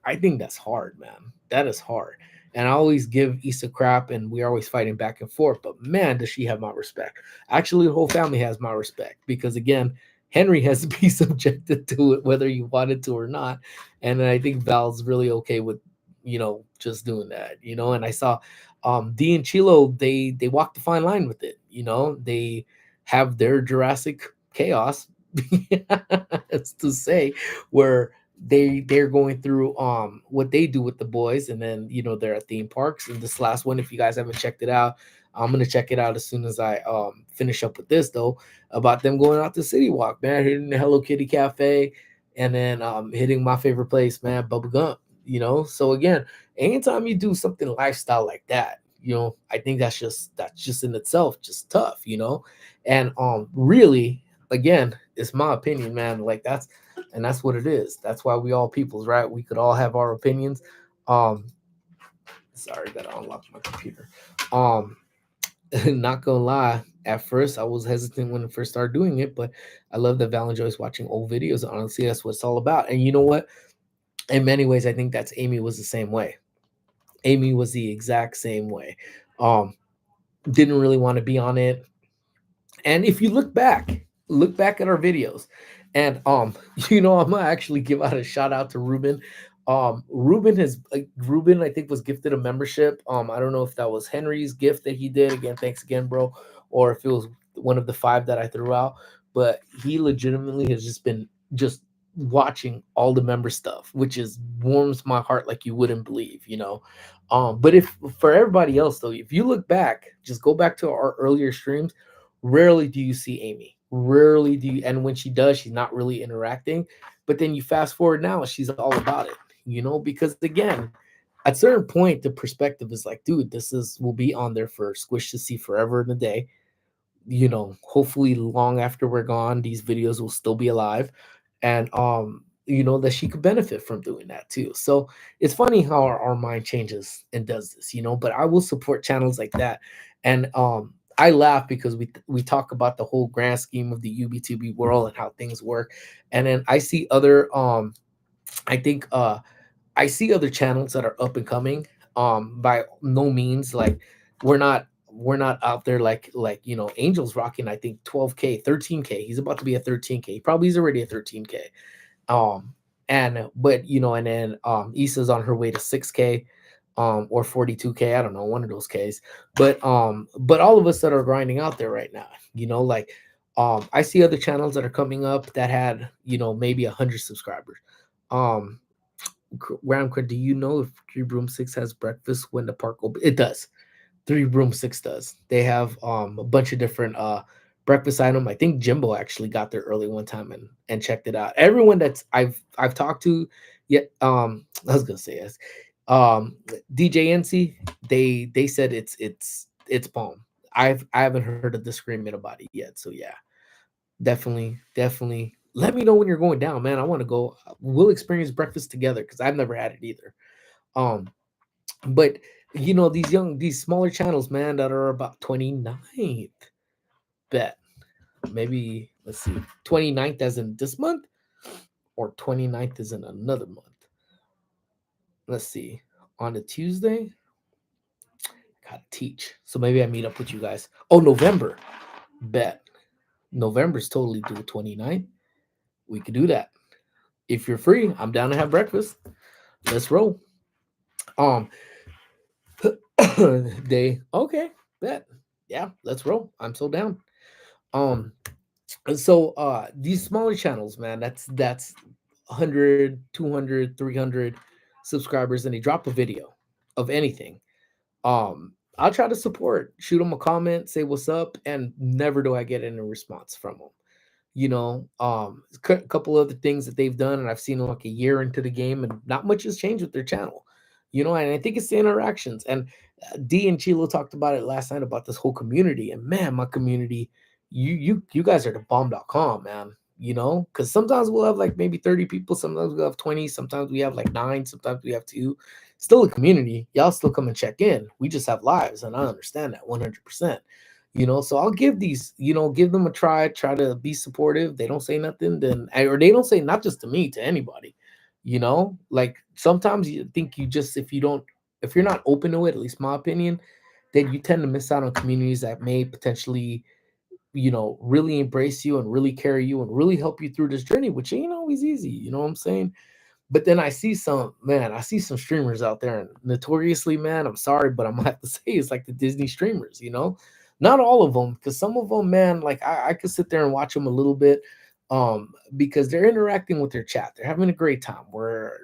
I think that's hard, man. That is hard. And I always give Issa crap, and we're always fighting back and forth. But man, does she have my respect. Actually, the whole family has my respect, because, again, Henry has to be subjected to it whether you wanted to or not. And I think Val's really okay with, just doing that, And I saw D and Chilo, they walked the fine line with it. They have their Jurassic chaos, it's to say, where they're going through what they do with the boys, and then they're at theme parks. And this last one, if you guys haven't checked it out, I'm gonna check it out as soon as I finish up with this, though, about them going out to City Walk, man, hitting the Hello Kitty Cafe, and then hitting my favorite place, man, Bubba Gump. So again, anytime you do something lifestyle like that, I think that's just in itself just tough, and really, again, it's my opinion, man. Like, that's what it is. That's why we all peoples, right? We could all have our opinions. Um, Sorry, gotta unlock my computer. Um, Not gonna lie, at first I was hesitant when I first started doing it, but I love that Val enjoys watching old videos. Honestly, that's what it's all about. And you know what? In many ways, I think that's Amy was the same way. Amy was the exact same way. Um, didn't really want to be on it. And if you look back at our videos, and I'm gonna actually give out a shout out to Ruben. Ruben, I think, was gifted a membership. I don't know if that was Henry's gift that he did. Again, thanks again, bro, or if it was one of the five that I threw out. But he legitimately has just been just watching all the member stuff, which is warms my heart like you wouldn't believe. But if for everybody else, though, if you look back, just go back to our earlier streams. Rarely do you see Amy. Rarely do you, and when she does, she's not really interacting. But then you fast forward now, and she's all about it, because again, at certain point, the perspective is like, dude, this is will be on there for Squish to see forever and a day. Hopefully long after we're gone, these videos will still be alive, and that she could benefit from doing that too. So it's funny how our mind changes and does this. But I will support channels like that. And I laugh because we talk about the whole grand scheme of the UB2B world and how things work, and then I see other I think I see other channels that are up and coming. By no means, like, we're not out there like Angel's rocking, I think, 12K, 13K. He's about to be a 13K. Probably he's already a 13K. Um and but and then Issa's on her way to 6K, or 42K. I don't know, one of those Ks. But all of us that are grinding out there right now, like, I see other channels that are coming up that had, maybe 100 subscribers. um Ramcra, do you know if Three Broomsticks has breakfast when the park opens? It does. Three Broomsticks does. They have a bunch of different breakfast item. I think Jimbo actually got there early one time and checked it out. Everyone that's I've talked to, yet I was gonna say yes. DJ NC, they said it's bomb. I haven't heard a disagreement about it yet. So yeah, definitely. Let me know when you're going down, man. I want to go. We'll experience breakfast together because I've never had it either. Um, but these smaller channels, man, that are about 29th. Bet maybe let's see, 29th as in this month, or 29th is in another month. Let's see. On a Tuesday, gotta teach. So maybe I meet up with you guys. Oh, November. Bet. November's totally due 29th. We could do that. If you're free, I'm down to have breakfast. Let's roll. Um they okay, bet. Yeah, let's roll. I'm so down. Um and so these smaller channels, man, that's 100, 200, 300 subscribers and they drop a video of anything, I'll try to support, shoot them a comment, say what's up, and never do I get any response from them. A couple other things that they've done, and I've seen like a year into the game, and not much has changed with their channel. And I think it's the interactions. And D and Chilo talked about it last night about this whole community. And man, my community, you guys are the bomb.com, man. Because sometimes we'll have like maybe 30 people, sometimes we'll have 20, sometimes we have like 9, sometimes we have 2. Still a community. Y'all still come and check in. We just have lives, and I understand that 100%. So I'll give these, give them a try to be supportive. They don't say nothing, then or they don't say not just to me, to anybody. Like sometimes you think you just if you're not open to it, at least my opinion, then you tend to miss out on communities that may potentially, really embrace you and really carry you and really help you through this journey, which ain't always easy. You know what I'm saying? But then I see some streamers out there, and notoriously, man, I'm sorry, but I'm gonna have to say it's like the Disney streamers. Not all of them, because some of them, man, like I could sit there and watch them a little bit, because they're interacting with their chat. They're having a great time where,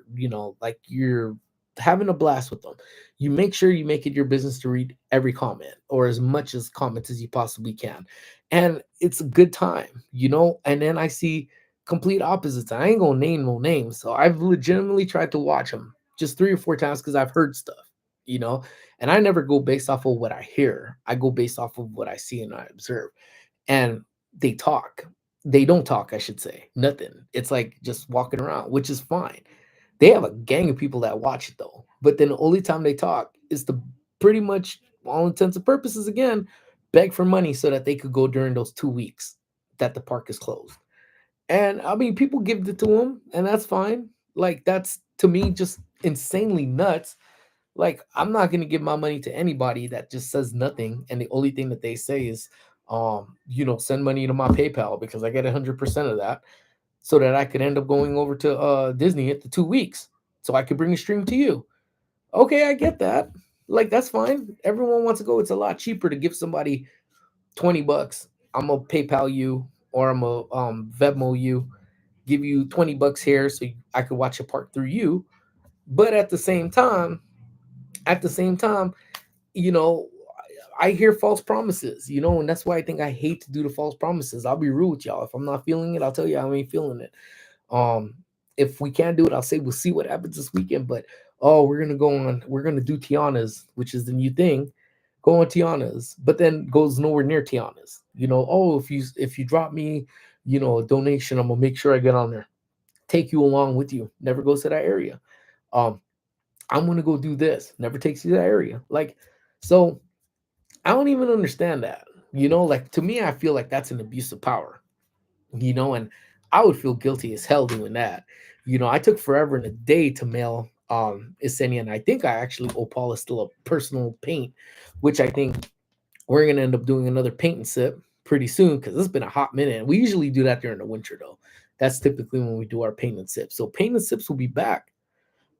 like you're having a blast with them. You make sure you make it your business to read every comment or as much as comments as you possibly can. And it's a good time. And then I see complete opposites. I ain't gonna name no names. So I've legitimately tried to watch them just 3 or 4 times because I've heard stuff, you know, and I never go based off of what I hear. I go based off of what I see and I observe. And they talk. They don't talk, I should say. Nothing. It's like just walking around, which is fine. They have a gang of people that watch it though. But then the only time they talk is to pretty much all intents and purposes again beg for money so that they could go during those 2 weeks that the park is closed. And I mean, people give it to them, and that's fine. Like, that's to me just insanely nuts. Like, I'm not gonna give my money to anybody that just says nothing, and the only thing that they say is, send money to my PayPal because I get 100% of that, so that I could end up going over to Disney at the 2 weeks, so I could bring a stream to you. Okay, I get that. Like, that's fine. Everyone wants to go. It's a lot cheaper to give somebody $20. I'm gonna PayPal you, or I'm gonna Venmo you, give you $20 here so I could watch a park through you. But at the same time, you know, I hear false promises, and that's why I think I hate to do the false promises. I'll be rude with y'all. If I'm not feeling it, I'll tell you I ain't feeling it. Um, if we can't do it, I'll say we'll see what happens this weekend. But we're gonna do Tiana's, which is the new thing. Go on Tiana's, but then goes nowhere near Tiana's. Oh, if you drop me, a donation, I'm gonna make sure I get on there. Take you along with you. Never goes to that area. Um, I'm gonna go do this. Never takes you to that area. Like, so I don't even understand that. Like to me, I feel like that's an abuse of power, and I would feel guilty as hell doing that. I took forever and a day to mail Isenia, and I think I actually owe Paula still a personal paint, which I think we're gonna end up doing another paint and sip pretty soon because it's been a hot minute. We usually do that during the winter though. That's typically when we do our paint and sip. So paint and sips will be back.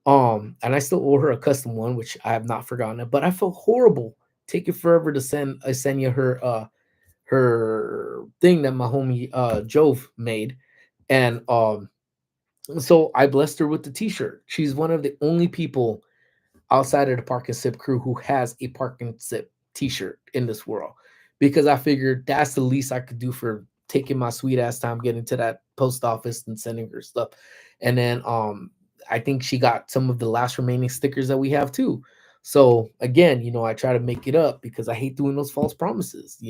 And I still owe her a custom one, which I have not forgotten it, but I felt horrible taking forever to send Isenia her thing that my homie Jove made. And so I blessed her with the t-shirt. She's one of the only people outside of the Park and Sip crew who has a Park and Sip t-shirt in this world. Because I figured that's the least I could do for taking my sweet ass time getting to that post office and sending her stuff. And then I think she got some of the last remaining stickers that we have too. So again, I try to make it up because I hate doing those false promises.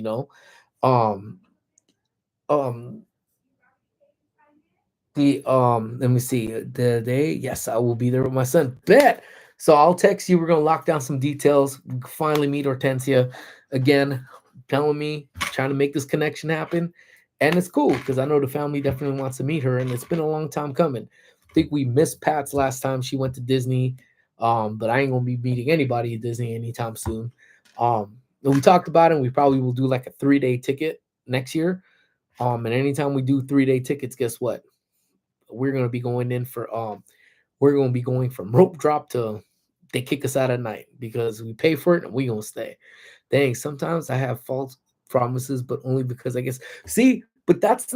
Um um let me see. The day, yes, I will be there with my son. Bet. So I'll text you. We're gonna lock down some details. We can finally meet Hortensia again. Telling me, trying to make this connection happen. And it's cool because I know the family definitely wants to meet her, and it's been a long time coming. I think we missed Pat's last time she went to Disney. But I ain't gonna be meeting anybody at Disney anytime soon. And we talked about it, and we probably will do like a 3-day ticket next year. And anytime we do 3-day tickets, guess what? We're gonna be going in for we're gonna be going from rope drop to they kick us out at night because we pay for it and we gonna stay. Dang, sometimes I have false promises, but only because I guess see, but that's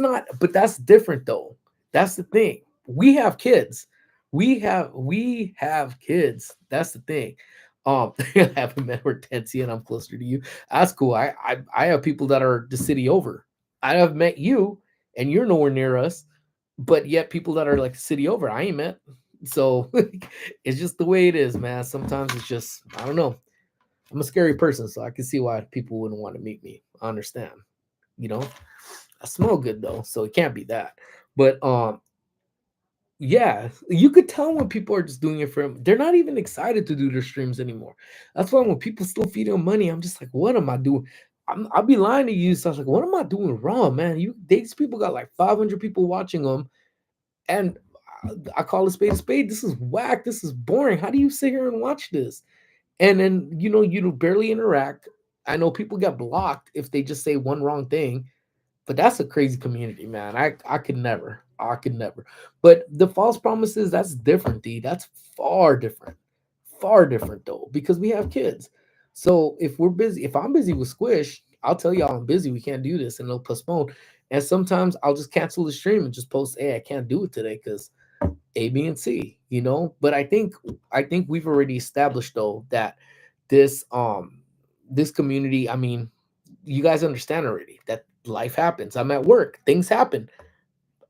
different though. That's the thing. We have kids. we have kids. That's the thing. I haven't met Hortensia, and I'm closer to you. That's cool. I have people that are the city over. I have met you, and you're nowhere near us, but yet people that are like the city over, I ain't met. So it's just the way it is, man. Sometimes it's just I don't know. I'm a scary person, so I can see why people wouldn't want to meet me. I understand. You know, I smell good though, so it can't be that. But yeah, you could tell when people are just doing it for they're not even excited to do their streams anymore. That's why when people still feed them money, I'm just like, what am I doing? I'll be lying to you. So I was like, what am I doing wrong, man? These people got like 500 people watching them, and I call a spade a spade. This is whack. This is boring. How do you sit here and watch this? And then you don't barely interact. I know people get blocked if they just say one wrong thing, but that's a crazy community, man. I could never. I could never. But the false promises, that's different, D. That's far different. Far different though, because we have kids. So if we're busy, if I'm busy with Squish, I'll tell y'all I'm busy. We can't do this, and they'll postpone. And sometimes I'll just cancel the stream and just post, hey, I can't do it today because A, B, and C, But I think we've already established though that this this community, I mean, you guys understand already that life happens. I'm at work, things happen.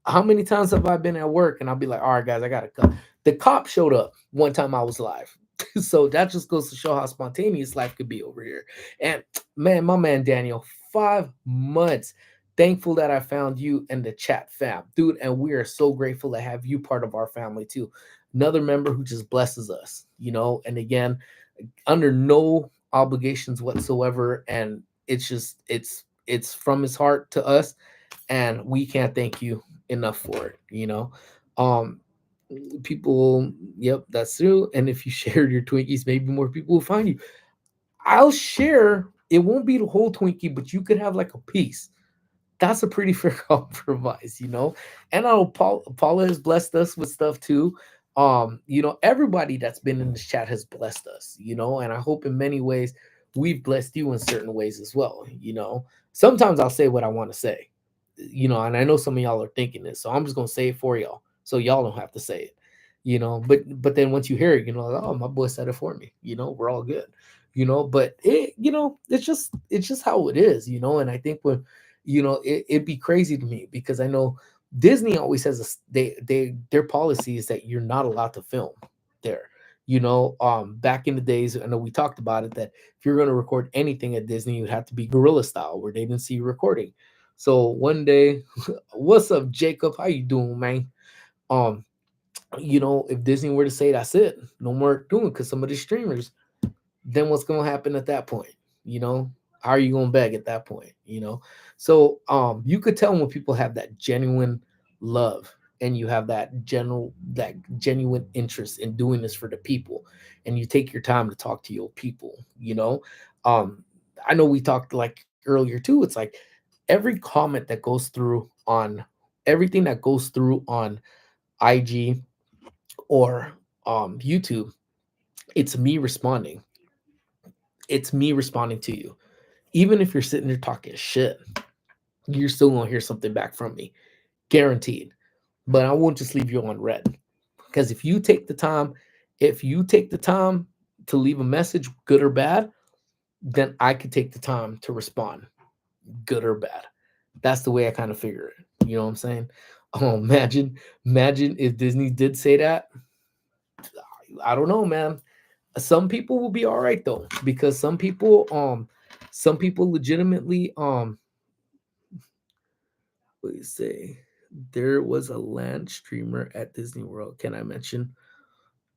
How many times have I been at work and I'll be like, all right, guys, I gotta come. The cop showed up one time I was live. So that just goes to show how spontaneous life could be over here. And man, my man Daniel, 5 months. Thankful that I found you in the chat fam, dude. And we are so grateful to have you part of our family too. Another member who just blesses us. And again, under no obligations whatsoever. And it's just it's from his heart to us, and we can't thank you enough for it. um People, yep, that's true. And if you shared your Twinkies, maybe more people will find you. I'll share. It won't be the whole Twinkie, but you could have like a piece. That's a pretty fair compromise. And I know Paula has blessed us with stuff too. Everybody that's been in this chat has blessed us, and I hope in many ways we've blessed you in certain ways as well. Sometimes I'll say what I want to say, and I know some of y'all are thinking this, so I'm just gonna say it for y'all, so y'all don't have to say it. But then once you hear it, like, oh, my boy said it for me, we're all good. But it's just how it is. And I think it'd be crazy to me because I know Disney always has their policy is that you're not allowed to film there. Back in the days, I know we talked about it, that if you're going to record anything at Disney, you'd have to be guerrilla style where they didn't see you recording. So one day, what's up, Jacob? How you doing, man? Um, if Disney were to say that's it, no more doing, because some of the streamers, then what's going to happen at that point? You know, how are you going to beg at that point? So you could tell when people have that genuine love, and you have that genuine interest in doing this for the people, and you take your time to talk to your people. um I know we talked like earlier too. It's like every comment that goes through on everything that goes through on IG or YouTube, it's me responding. It's me responding to you. Even if you're sitting there talking shit, you're still gonna hear something back from me, guaranteed. But I won't just leave you on red, because if you take the time to leave a message, good or bad, then I could take the time to respond, good or bad. That's the way I kind of figure it. You know what I'm saying? Oh, imagine if Disney did say that. I don't know, man. Some people will be all right though, because some people legitimately what do you say? There was a land streamer at Disney World. Can I mention?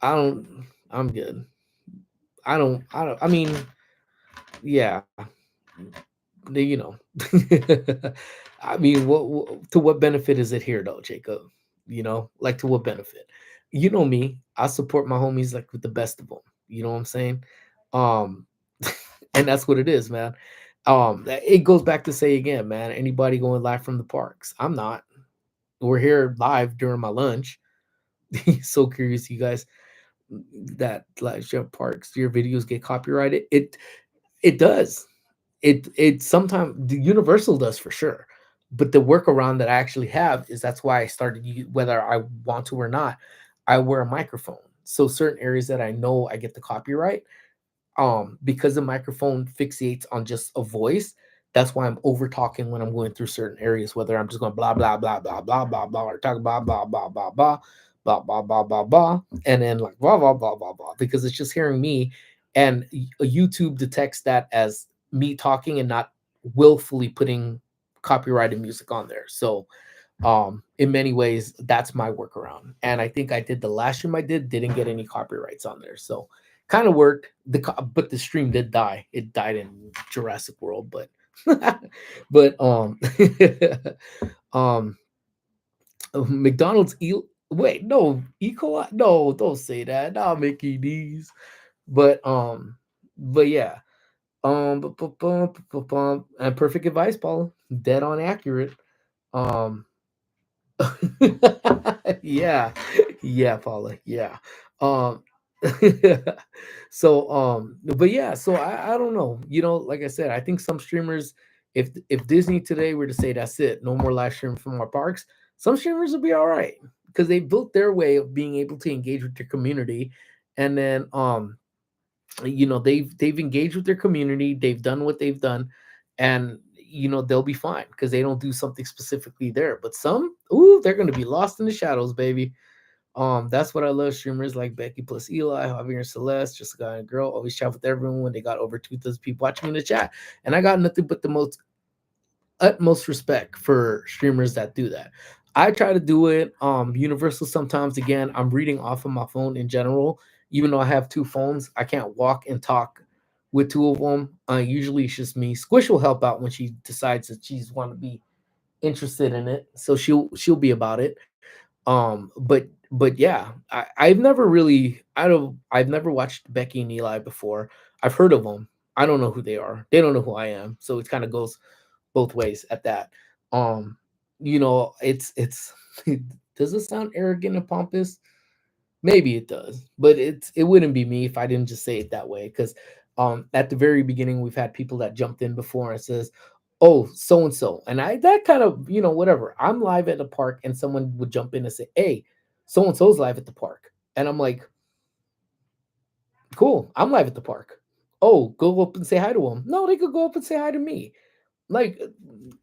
I don't. I'm good. I don't. I mean, yeah. They. I mean, to what benefit is it here, though, Jacob? Like, to what benefit? You know me. I support my homies like with the best of them. You know what I'm saying? Um, and that's what it is, man. It goes back to say again, man. Anybody going live from the parks? I'm not. We're here live during my lunch. So curious, you guys, that live stream parks, your videos get copyrighted. It does. It sometimes the Universal does for sure. But the workaround that I actually have is that's why I started whether I want to or not. I wear a microphone. So certain areas that I know I get the copyright, because the microphone fixates on just a voice. That's why I'm over talking when I'm going through certain areas, whether I'm just going blah blah blah blah blah blah blah or talk blah blah blah blah blah blah blah blah blah blah, and then like blah blah blah blah blah, because it's just hearing me, and YouTube detects that as me talking and not willfully putting copyrighted music on there. So in many ways that's my workaround, and I think I did the last stream I didn't get any copyrights on there, so kind of worked. But the stream did die. It died in Jurassic World, but but um McDonald's wait, no, E. coli, no, don't say that, not Mickey D's. But but yeah, and perfect advice, Paula, dead on accurate. um yeah, yeah, Paula, yeah. Um, so but yeah, so I don't know. Like I said, I think some streamers, if Disney today were to say that's it, no more live stream from our parks, some streamers would be all right because they built their way of being able to engage with their community, and then they've engaged with their community, they've done what they've done, and they'll be fine because they don't do something specifically there. But some, ooh, they're going to be lost in the shadows, baby. That's what I love. Streamers like Becky plus Eli, Javier and Celeste, just a guy and a girl, always chat with everyone when they got over 2,000 people watching in the chat. And I got nothing but the most utmost respect for streamers that do that. I try to do it universal sometimes. Again, I'm reading off of my phone in general. Even though I have two phones, I can't walk and talk with two of them. Usually it's just me. Squish will help out when she decides that she's want to be interested in it, so she'll be about it. But yeah, I've never really, I've never watched Becky and Eli before. I've heard of them. I don't know who they are. They don't know who I am. So it kind of goes both ways at that. Um, it's does it sound arrogant and pompous? Maybe it does, but it wouldn't be me if I didn't just say it that way. Because at the very beginning, we've had people that jumped in before and says, "Oh, so and so," and I that kind of whatever. I'm live at the park, and someone would jump in and say, "Hey, so and so's live at the park," and I'm like, "Cool, I'm live at the park." Oh, go up and say hi to them. No, they could go up and say hi to me. Like,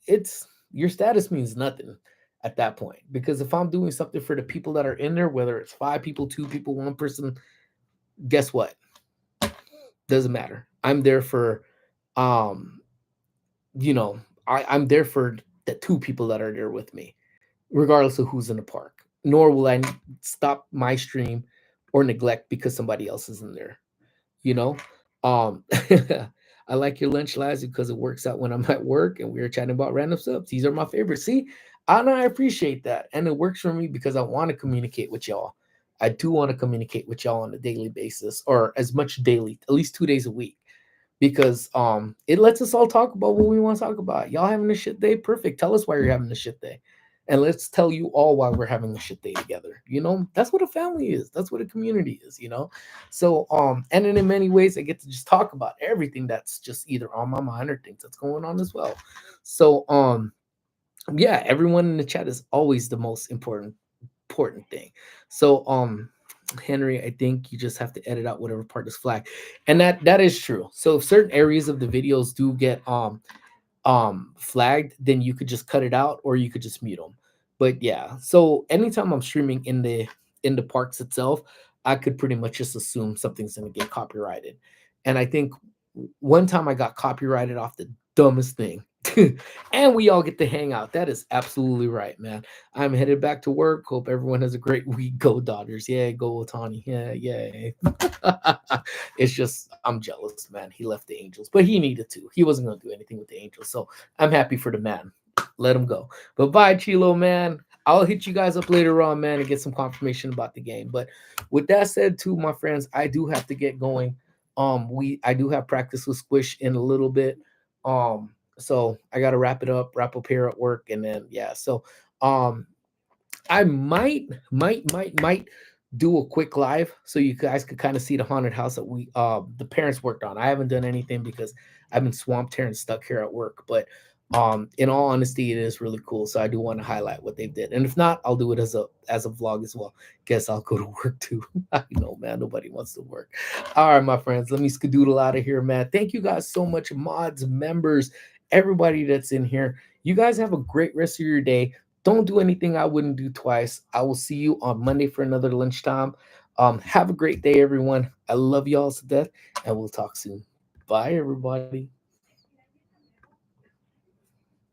it's your status means nothing at that point, because if I'm doing something for the people that are in there, whether it's five people, two people, one person, guess what? Doesn't matter. I'm there for um you know I'm there for the two people that are there with me, regardless of who's in the park. Nor will I stop my stream or neglect because somebody else is in there. you know um I like your lunch lives because it works out when I'm at work and we were chatting about random stuff. These are my favorites. See, I appreciate that, and it works for me because I want to communicate with y'all. I do want to communicate with y'all on a daily basis, or as much daily, at least 2 days a week, because it lets us all talk about what we want to talk about. Y'all having a shit day? Perfect. Tell us why you're having a shit day. And let's tell you all why we're having a shit day together. That's what a family is. That's what a community is. So and then in many ways I get to just talk about everything that's just either on my mind or things that's going on as well. So yeah, everyone in the chat is always the most important thing. So Henry, I think you just have to edit out whatever part is flagged. And that is true. So if certain areas of the videos do get flagged, then you could just cut it out or you could just mute them. But yeah, so anytime I'm streaming in the parks itself, I could pretty much just assume something's going to get copyrighted. And I think one time I got copyrighted off the dumbest thing. And we all get to hang out. That is absolutely right, man. I'm headed back to work. Hope everyone has a great week. Go Dodgers. Yeah, go Otani. Yeah, yeah. It's just I'm jealous, man. He left the Angels, but he needed to. He wasn't going to do anything with the Angels, so I'm happy for the man. Let him go. But bye, Chilo, man. I'll hit you guys up later on, man, and get some confirmation about the game. But with that said, too, my friends, I do have to get going. I do have practice with Squish in a little bit. So I got to wrap up here at work, and then yeah. So I might do a quick live so you guys could kind of see the haunted house that the parents worked on. I haven't done anything because I've been swamped here and stuck here at work. But In all honesty, it is really cool. So I do want to highlight what they did. And if not, I'll do it as a vlog as well. Guess I'll go to work too. I know, man. Nobody wants to work. All right, my friends. Let me skedoodle out of here, man. Thank you guys so much, mods, members, everybody that's in here. You guys have a great rest of your day. Don't do anything I wouldn't do twice. I will see you on Monday for another lunchtime. Have a great day, everyone. I love y'all to death, and we'll talk soon. Bye, everybody.